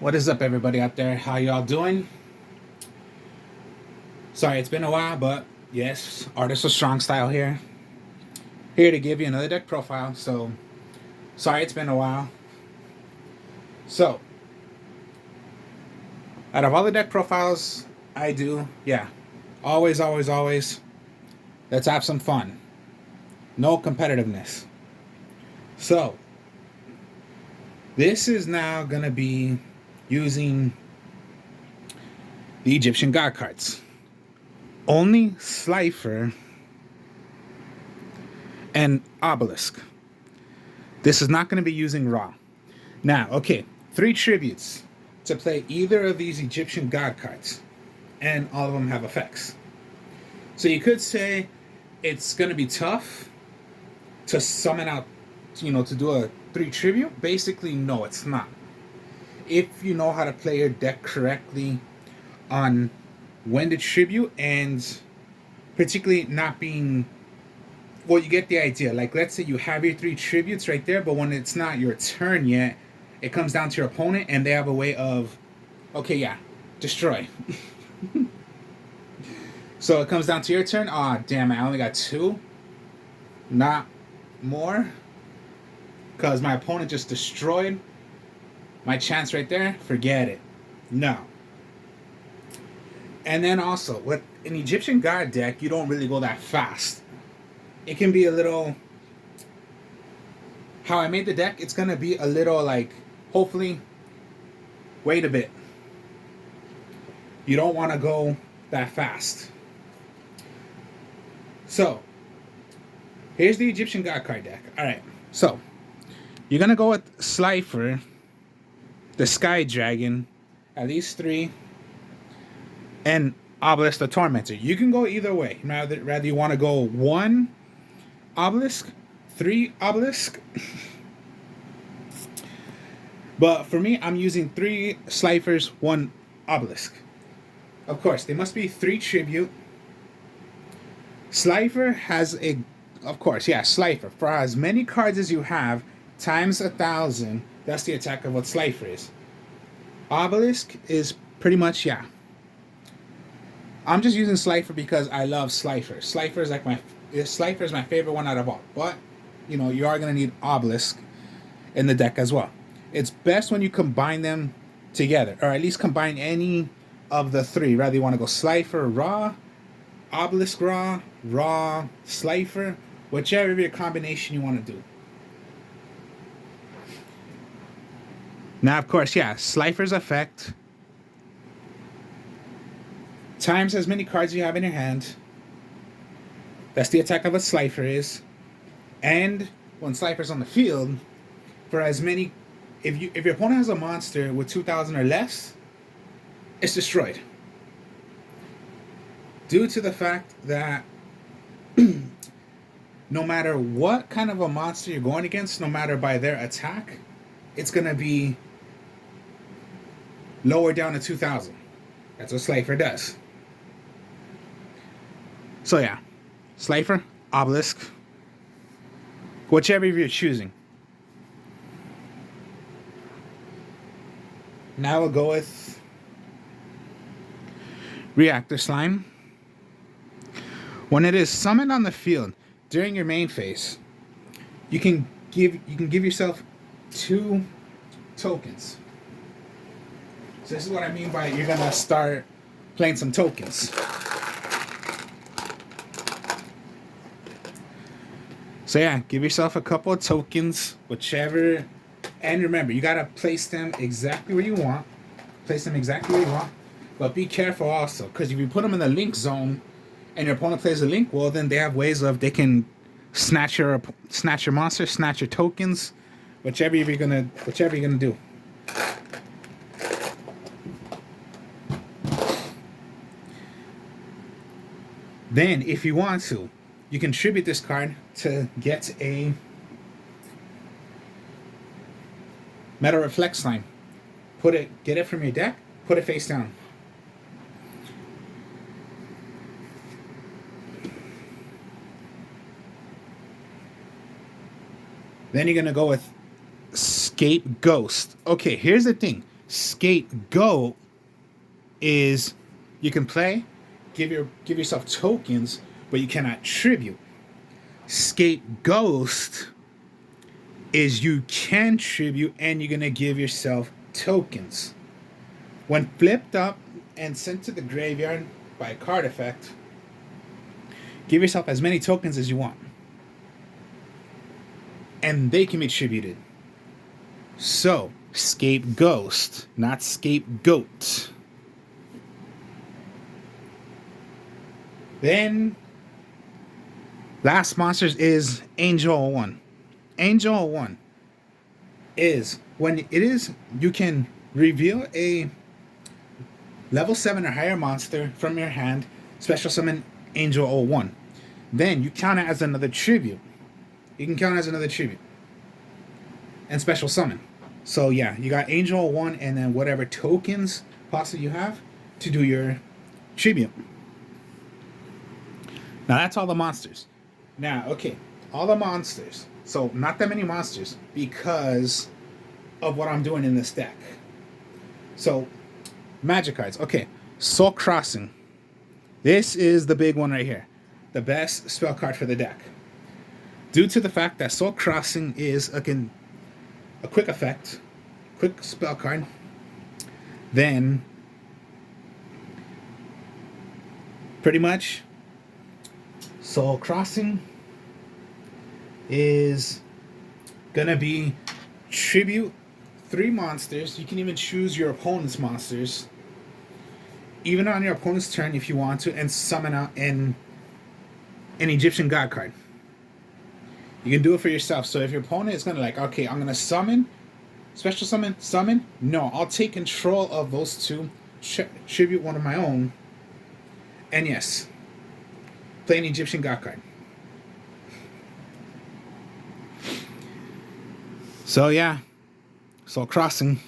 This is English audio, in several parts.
What is up, everybody out there? How y'all doing? Sorry, it's been a while, but yes, Artist of Strong Style here to give you another deck profile. So, sorry, it's been a while. So, out of all the deck profiles I do, yeah, always, let's have some fun. No competitiveness. So, this is now gonna be using the Egyptian God cards. Only Slifer and Obelisk. This is not going to be using Ra. Now, okay, 3 tributes to play either of these Egyptian God cards, and all of them have effects. So you could say it's going to be tough to summon out, to do a 3 tribute. Basically, no, it's not. If you know how to play your deck correctly on when to tribute, and particularly not being, well, you get the idea. Like, let's say you have your 3 tributes right there, but when it's not your turn yet, it comes down to your opponent, and they have a way of, okay, yeah, destroy. So it comes down to your turn. Ah, oh, damn, I only got 2, not more, because my opponent just destroyed my chance right there. Forget it. No. And then also, with an Egyptian God deck, you don't really go that fast. It can be a little, how I made the deck, it's going to be a little like, hopefully, wait a bit. You don't want to go that fast. So, here's the Egyptian God card deck. Alright, so, you're going to go with Slifer, the Sky Dragon, at least 3, and Obelisk the Tormentor. You can go either way. Rather you want to go 1 Obelisk, 3 Obelisk. But for me, I'm using 3 Slifers, 1 Obelisk. Of course, they must be 3 tribute. Slifer has a, of course, yeah, Slifer. For as many cards as you have, times 1,000, that's the attack of what Slifer is. Obelisk is pretty much, yeah. I'm just using Slifer because I love Slifer. Slifer is my favorite one out of all. But, you are going to need Obelisk in the deck as well. It's best when you combine them together, or at least combine any of the 3. Rather you want to go Slifer, Ra, Obelisk, Ra, Slifer, whichever combination you want to do. Now, of course, yeah, Slifer's effect times as many cards you have in your hand. That's the attack of what Slifer is. And when Slifer's on the field, for as many, if your opponent has a monster with 2,000 or less, it's destroyed. Due to the fact that no matter what kind of a monster you're going against, no matter by their attack, it's going to be lower down to 2,000. That's what Slifer does. So yeah, Slifer, Obelisk, whichever you're choosing. Now we'll go with Reactor Slime. When it is summoned on the field during your main phase, you can give yourself 2 tokens. So this is what I mean by you're gonna start playing some tokens. So yeah, give yourself a couple of tokens, whichever. And remember, you gotta place them exactly where you want. But be careful also, because if you put them in the link zone, and your opponent plays a link, well then they have ways of, they can snatch your monster, snatch your tokens, whichever you're gonna do. Then, if you want to, you can tribute this card to get a Metal Reflect Slime. Get it from your deck, put it face down. Then you're gonna go with Scape Ghost. Okay, here's the thing. Scapegoat is you can play, give yourself tokens, but you cannot tribute. Scapegoat is you can tribute and you're gonna give yourself tokens. When flipped up and sent to the graveyard by a card effect, give yourself as many tokens as you want. And they can be tributed. So, Scapegoat, not Scapegoat. Then, last monsters is Angel 01. Angel 01 is when it is, you can reveal a level 7 or higher monster from your hand, special summon Angel 01. Then you count it as another tribute. You can count it as another tribute. And special summon. So yeah, you got Angel 01 and then whatever tokens possibly you have to do your tribute. Now that's all the monsters. Now, okay, all the monsters. So not that many monsters because of what I'm doing in this deck. So magic cards. Okay, Soul Crossing. This is the big one right here. The best spell card for the deck. Due to the fact that Soul Crossing is a quick effect, quick spell card, then pretty much Soul Crossing is gonna be tribute 3 monsters. You can even choose your opponent's monsters, even on your opponent's turn if you want to, and summon out an Egyptian God card. You can do it for yourself. So if your opponent is gonna like, okay, I'm gonna summon, special summon. No, I'll take control of those 2, tribute one of my own, and yes, play an Egyptian God card. So yeah, Soul Crossing.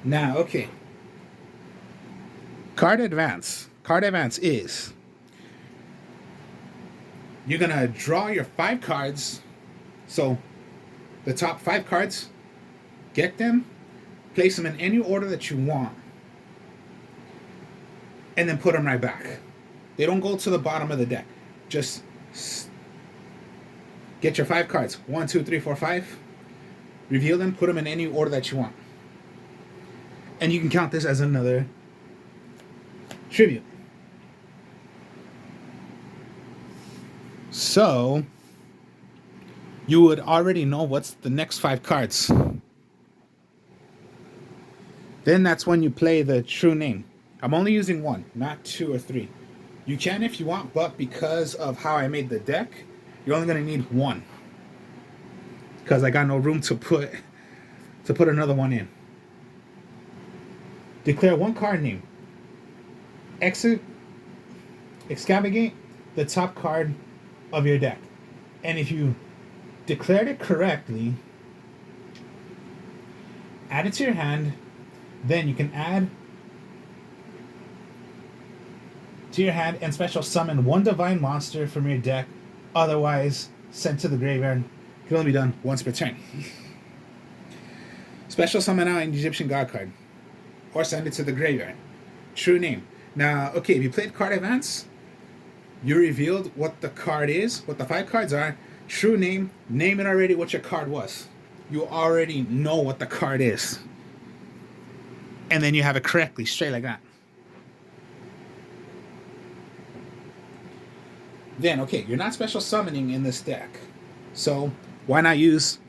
Now, okay. Card Advance. Card Advance is you're gonna draw your 5 cards. So the top 5 cards, get them, place them in any order that you want, and then put them right back. They don't go to the bottom of the deck. Just get your 5 cards. 1, 2, 3, 4, 5. Reveal them, put them in any order that you want. And you can count this as another tribute. So you would already know what's the next 5 cards. Then that's when you play the true name. I'm only using 1, not 2 or 3. You can if you want, but because of how I made the deck, you're only going to need 1. Because I got no room to put another one in. Declare 1 card name. Excavate the top card of your deck. And if you declared it correctly, add it to your hand. Then you can add to your hand and special summon 1 divine monster from your deck. Otherwise, sent to the graveyard. It can only be done once per turn. Special summon out an Egyptian God card. Or send it to the graveyard. True name. Now, okay, if you played Card Advance, you revealed what the card is, what the 5 cards are. True name, name it already what your card was. You already know what the card is. And then you have it correctly, straight like that. Then, okay, you're not special summoning in this deck. So, why not use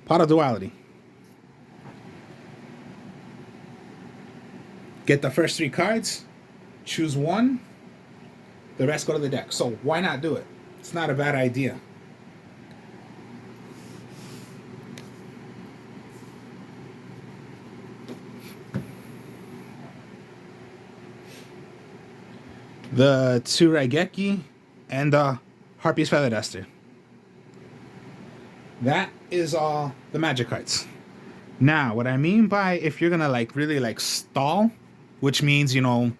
Pot of Duality? Get the first 3 cards, choose 1, the rest go to the deck. So why not do it? It's not a bad idea. The 2 Raigeki and the Harpy's Feather Duster. That is all the magic cards. Now, what I mean by if you're gonna like really like stall, which means, you know,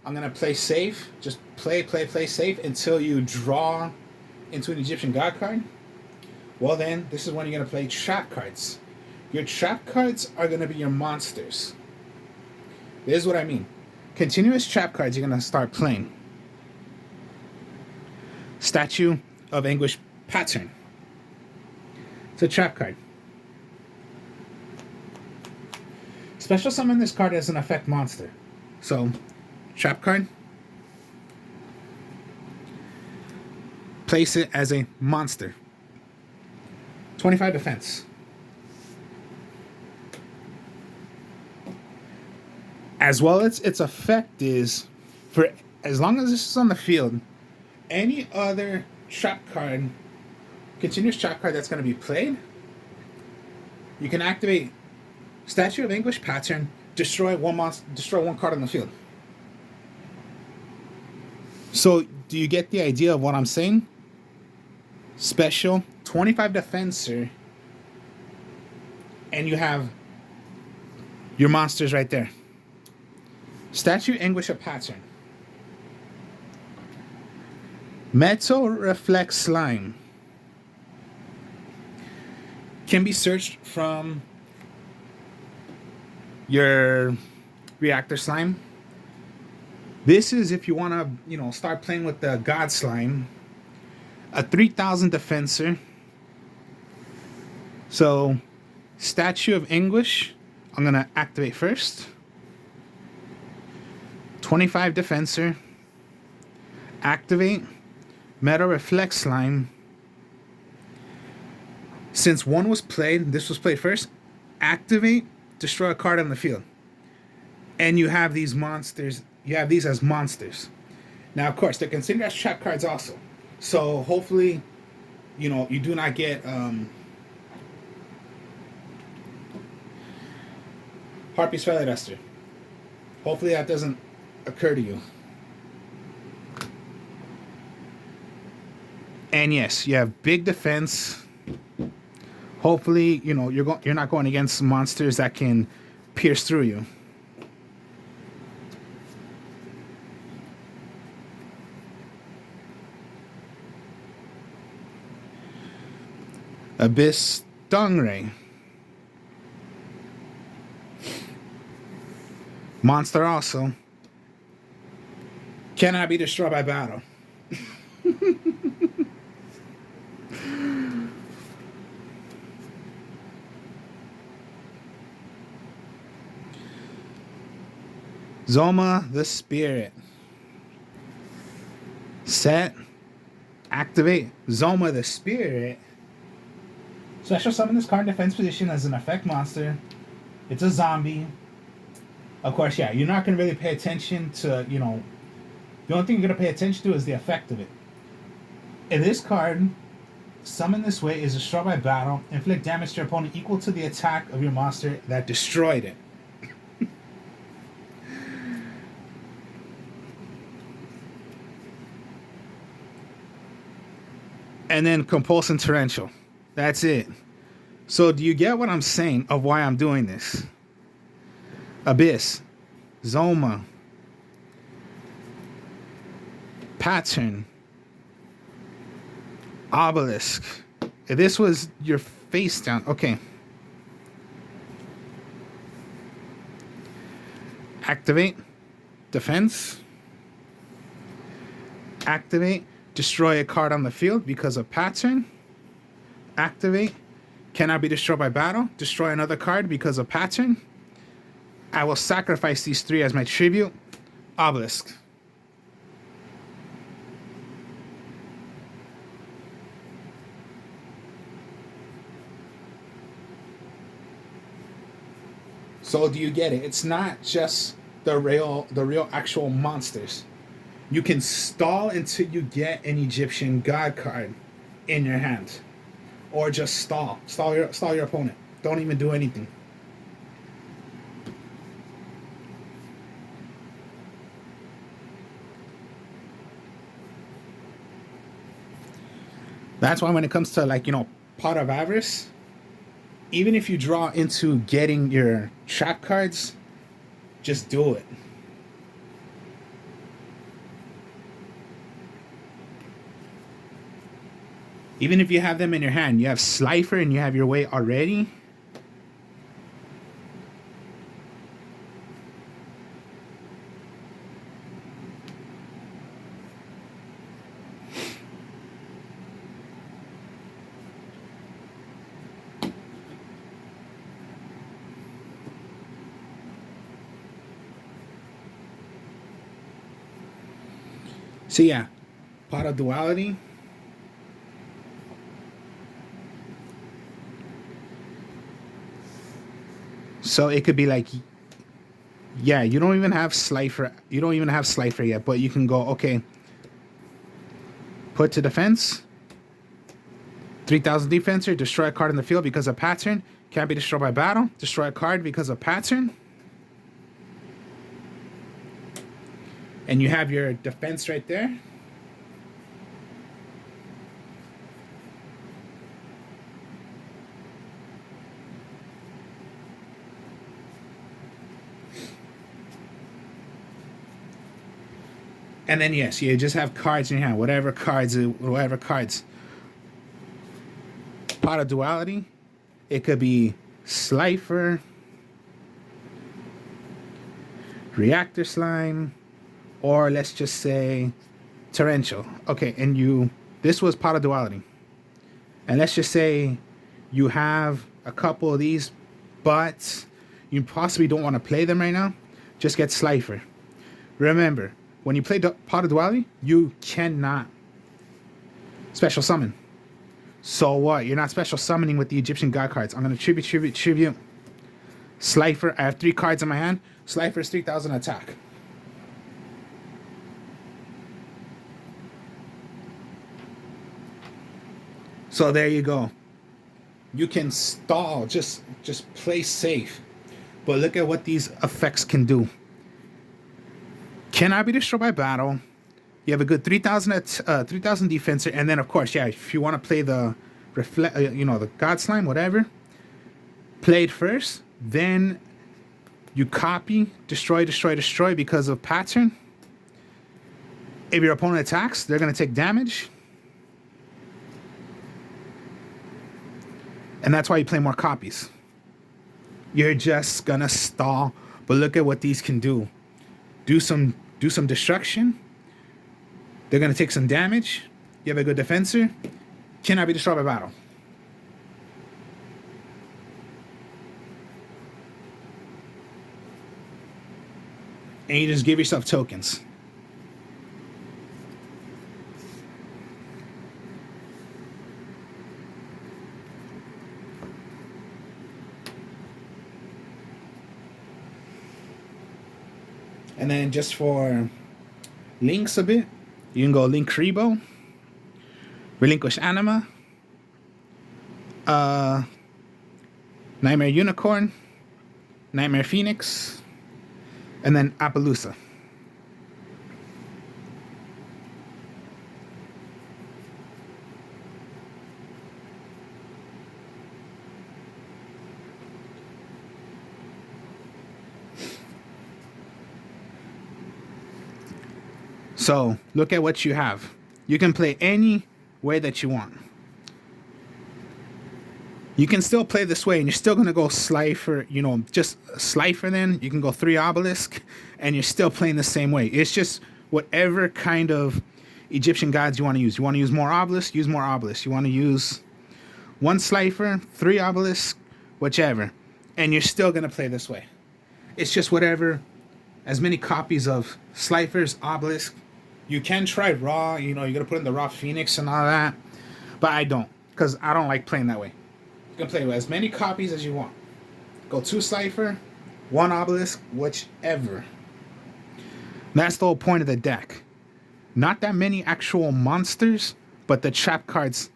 I'm gonna play safe. Just play safe until you draw into an Egyptian god card. Well then, this is when you're gonna play trap cards. Your trap cards are gonna be your monsters. This is what I mean. Continuous trap cards you're gonna start playing. Statue of Anguish Pattern. It's a trap card. Special summon this card as an effect monster. So, trap card. Place it as a monster. 25 defense. As well as its effect is, for as long as this is on the field, any other trap card, continuous trap card that's going to be played, you can activate Statue of Anguish Pattern, destroy one card on the field. So, do you get the idea of what I'm saying? Special, 25 defensor, and you have your monsters right there. Statue Anguish Pattern. Metal Reflex Slime. Can be searched from your reactor slime. This is if you want to, start playing with the god slime. A 3000 defensor. So, Statue of Anguish, I'm going to activate first. 25 defensor. Activate Metal Reflex Slime. Since one was played, this was played first. Activate, destroy a card on the field. And you have these monsters. You have these as monsters. Now, of course, they're considered as trap cards also. So hopefully, you do not get Harpy's Feather Duster. Hopefully that doesn't occur to you. And yes, you have big defense. Hopefully, you're not going against monsters that can pierce through you. Abyss Stingray. Monster also. Cannot be destroyed by battle. Zoma the Spirit. Set. Activate Zoma the Spirit. Special summon this card in defense position as an effect monster. It's a zombie. Of course, yeah, you're not going to really pay attention to, the only thing you're going to pay attention to is the effect of it. In this card, summon this way is destroyed by battle. Inflict damage to your opponent equal to the attack of your monster that destroyed it. And then Compulsion Torrential. That's it. So do you get what I'm saying of why I'm doing this? Abyss. Zoma. Pattern. Obelisk. If this was your face down. Okay. Activate. Defense. Activate. Destroy a card on the field because of pattern. Activate. Cannot be destroyed by battle. Destroy another card because of pattern. I will sacrifice these three as my tribute. Obelisk. So do you get it? It's not just the real actual monsters. You can stall until you get an Egyptian god card in your hand. Or just stall your opponent. Don't even do anything. That's why when it comes to Pot of Avarice, even if you draw into getting your trap cards, just do it. Even if you have them in your hand, you have Slifer and you have your way already. So yeah, pot of duality. So it could be like, yeah, you don't even have Slifer. You don't even have Slifer yet, but you can go, okay, put to defense. 3,000 defenser, destroy a card in the field because of pattern. Can't be destroyed by battle. Destroy a card because of pattern. And you have your defense right there. And then yes, you just have cards in your hand, whatever cards. Pot of duality. It could be Slifer, Reactor Slime, or let's just say Torrential. Okay, and this was pot of duality. And let's just say you have a couple of these, but you possibly don't want to play them right now. Just get Slifer. Remember, when you play pot of duality, you cannot special summon. So what? You're not special summoning with the Egyptian God cards. I'm going to tribute. Slifer. I have 3 cards in my hand. Slifer is 3,000 attack. So there you go. You can stall. Just play safe. But look at what these effects can do. Cannot be destroyed by battle. You have a good 3,000 defenser, and then of course, yeah, if you want to play the the God Slime, whatever, play it first. Then you copy, destroy because of pattern. If your opponent attacks, they're gonna take damage, and that's why you play more copies. You're just gonna stall, but look at what these can do. Do some destruction. They're going to take some damage. You have a good defensor. Cannot be destroyed by battle. And you just give yourself tokens. And then just for links a bit, you can go Link Rebo, Relinquish Anima, Nightmare Unicorn, Nightmare Phoenix, and then Appaloosa. So look at what you have. You can play any way that you want. You can still play this way, and you're still gonna go Slifer, just Slifer. Then you can go 3 Obelisk, and you're still playing the same way. It's just whatever kind of Egyptian gods you want to use. You want to use more Obelisk, use more Obelisk. You want to use 1 Slifer, 3 Obelisk, whichever, and you're still gonna play this way. It's just whatever, as many copies of Slifers, Obelisk. You can try raw, you're going to put in the raw Phoenix and all that. But I don't, because I don't like playing that way. You can play with as many copies as you want. Go 2 Slifer, 1 Obelisk, whichever. That's the whole point of the deck. Not that many actual monsters, but the trap cards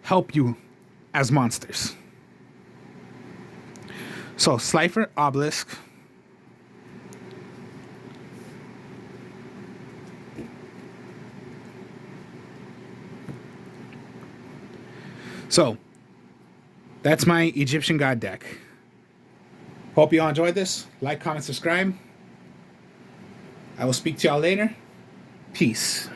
help you as monsters. So, Slifer, Obelisk. So, that's my Egyptian God deck. Hope you all enjoyed this. Like, comment, subscribe. I will speak to y'all later. Peace.